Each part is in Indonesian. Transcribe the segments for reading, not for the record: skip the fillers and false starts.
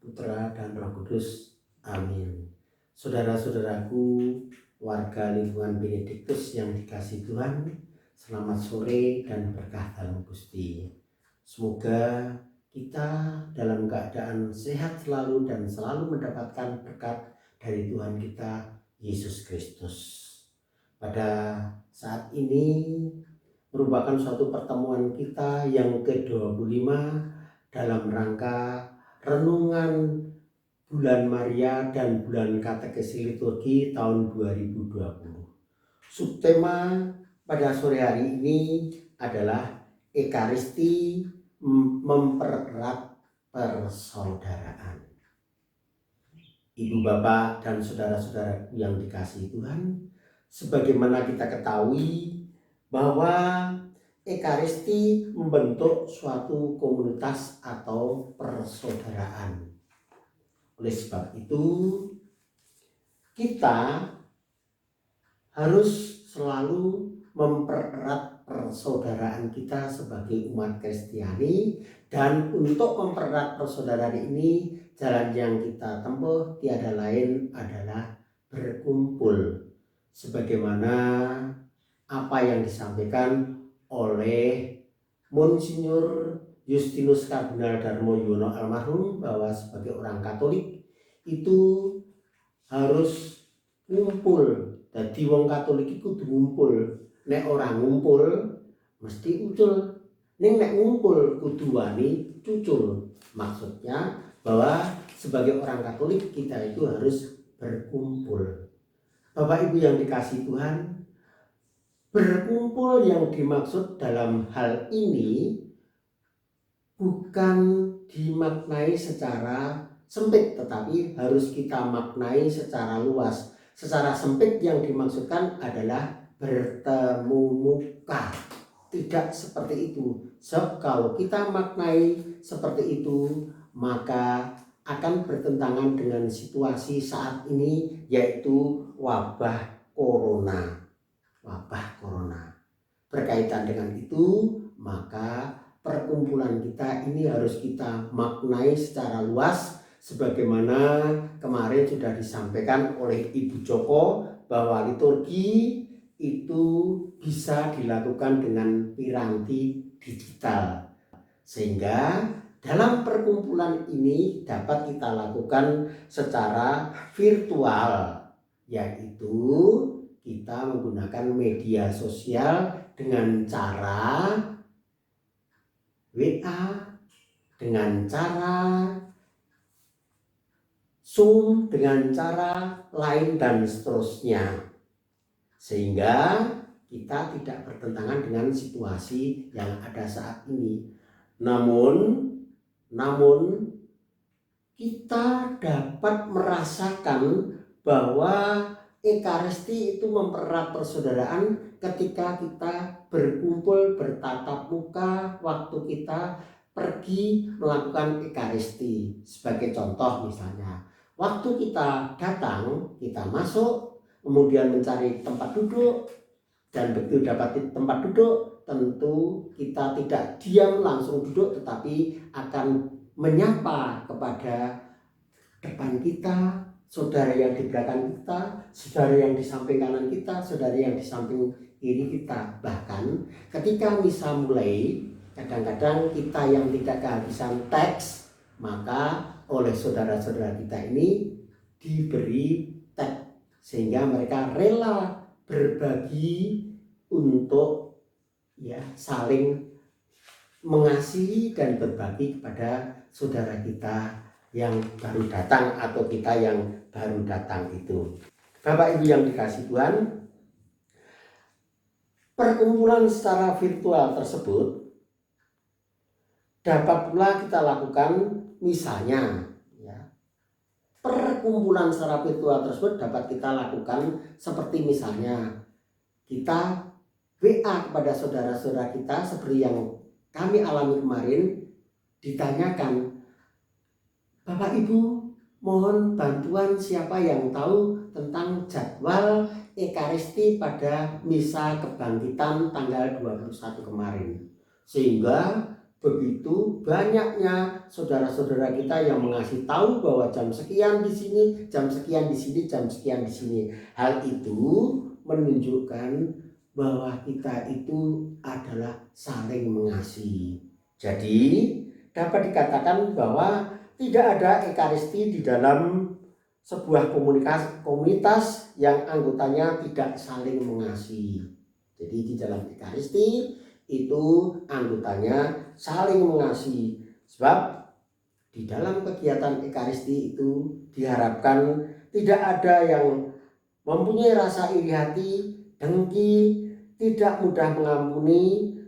Putra, dan Roh Kudus. Amin. Saudara-saudaraku, warga lingkungan Benediktus yang dikasihi Tuhan, selamat sore dan berkah dalam Gusti. Semoga kita dalam keadaan sehat selalu dan selalu mendapatkan berkat dari Tuhan kita Yesus Kristus. Pada saat ini merupakan suatu pertemuan kita yang ke-25 dalam rangka renungan bulan Maria dan bulan katekesi liturgi tahun 2020. Subtema pada sore hari ini adalah Ekaristi mempererat persaudaraan. Ibu bapak dan saudara-saudara yang dikasihi Tuhan, sebagaimana kita ketahui bahwa Ekaristi membentuk suatu komunitas atau persaudaraan. Oleh sebab itu, kita harus selalu mempererat persaudaraan kita sebagai umat Kristiani, dan untuk mempererat persaudaraan ini, jalan yang kita tempuh tiada lain adalah berkumpul, sebagaimana apa yang disampaikan oleh Monsinyur Justinus Kardinal Darmo Yuwono almarhum, bahwa sebagai orang Katolik itu harus ngumpul. Jadi wong Katolik itu kudu ngumpul. Nek orang ngumpul mesti ucul. Nek ngumpul kudu wani cucul. Maksudnya bahwa sebagai orang Katolik kita itu harus berkumpul. Bapak Ibu yang dikasihi Tuhan, berkumpul yang dimaksud dalam hal ini bukan dimaknai secara sempit, tetapi harus kita maknai secara luas. Secara sempit yang dimaksudkan adalah bertemu muka. Tidak seperti itu. So, kalau kita maknai seperti itu, maka akan bertentangan dengan situasi saat ini, yaitu wabah corona. Berkaitan dengan itu, maka perkumpulan kita ini harus kita maknai secara luas, sebagaimana kemarin sudah disampaikan oleh Ibu Joko bahwa liturgi itu bisa dilakukan dengan piranti digital, sehingga dalam perkumpulan ini dapat kita lakukan secara virtual, yaitu kita menggunakan media sosial dengan cara WA, dengan cara Zoom, dengan cara lain dan seterusnya, sehingga kita tidak bertentangan dengan situasi yang ada saat ini. Namun kita dapat merasakan bahwa Ekaristi itu mempererat persaudaraan ketika kita berkumpul bertatap muka waktu kita pergi melakukan Ekaristi. Sebagai contoh misalnya, waktu kita datang, kita masuk, kemudian mencari tempat duduk, dan begitu dapat tempat duduk, tentu kita tidak diam langsung duduk, tetapi akan menyapa kepada depan kita, saudara yang di belakang kita, saudara yang di samping kanan kita, saudara yang di samping kiri kita. Bahkan ketika misa mulai, kadang-kadang kita yang tidak kehabisan teks, maka oleh saudara-saudara kita ini diberi teks, sehingga mereka rela berbagi untuk saling mengasihi dan berbagi kepada saudara kita yang baru datang atau kita yang baru datang itu. Bapak Ibu yang dikasihi Tuhan, perkumpulan secara virtual tersebut dapat pula kita lakukan, misalnya perkumpulan secara virtual tersebut dapat kita lakukan seperti misalnya kita WA kepada saudara-saudara kita, seperti yang kami alami kemarin, ditanyakan, Bapak Ibu, mohon bantuan siapa yang tahu tentang jadwal Ekaristi pada misa kebangkitan tanggal 21 kemarin. Sehingga begitu banyaknya saudara-saudara kita yang mengasih tahu bahwa jam sekian di sini, jam sekian di sini, jam sekian di sini. Hal itu menunjukkan bahwa kita itu adalah saling mengasihi. Jadi dapat dikatakan bahwa tidak ada ekaristi di dalam sebuah komunitas yang anggotanya tidak saling mengasihi. Jadi di dalam ekaristi itu anggotanya saling mengasihi, sebab di dalam kegiatan ekaristi itu diharapkan tidak ada yang mempunyai rasa iri hati, dengki, tidak mudah mengampuni,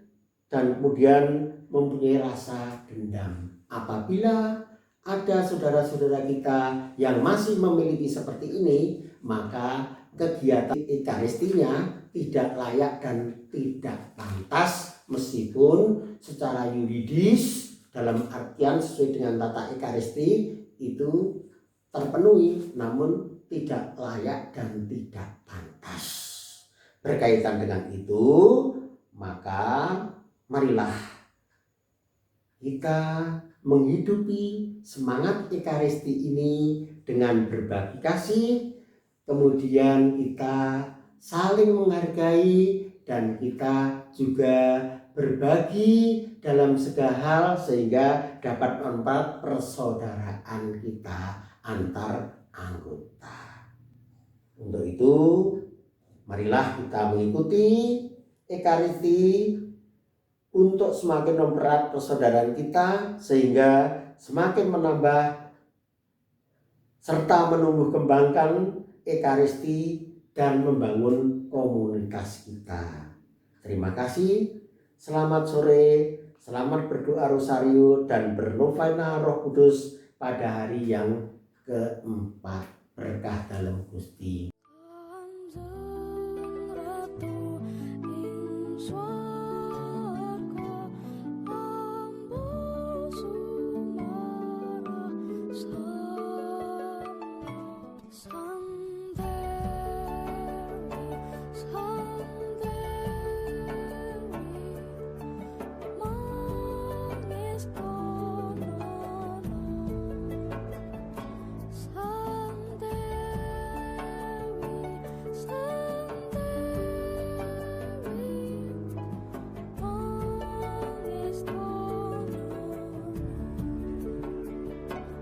dan kemudian mempunyai rasa dendam. Apabila ada saudara-saudara kita yang masih memiliki seperti ini, maka kegiatan ekaristinya tidak layak dan tidak pantas, meskipun secara yuridis dalam artian sesuai dengan tata ekaristi itu terpenuhi, namun tidak layak dan tidak pantas. Berkaitan dengan itu, maka marilah kita menghidupi semangat ekaristi ini dengan berbagi kasih, kemudian kita saling menghargai, dan kita juga berbagi dalam segala hal sehingga dapat memperkuat persaudaraan kita antar anggota. Untuk itu, marilah kita mengikuti ekaristi untuk semakin mempererat persaudaraan kita sehingga semakin menambah serta menumbuh kembangkan ekaristi dan membangun komunitas kita. Terima kasih, selamat sore, selamat berdoa rosario dan bernovena Roh Kudus pada hari yang keempat. Berkah dalam Gusti.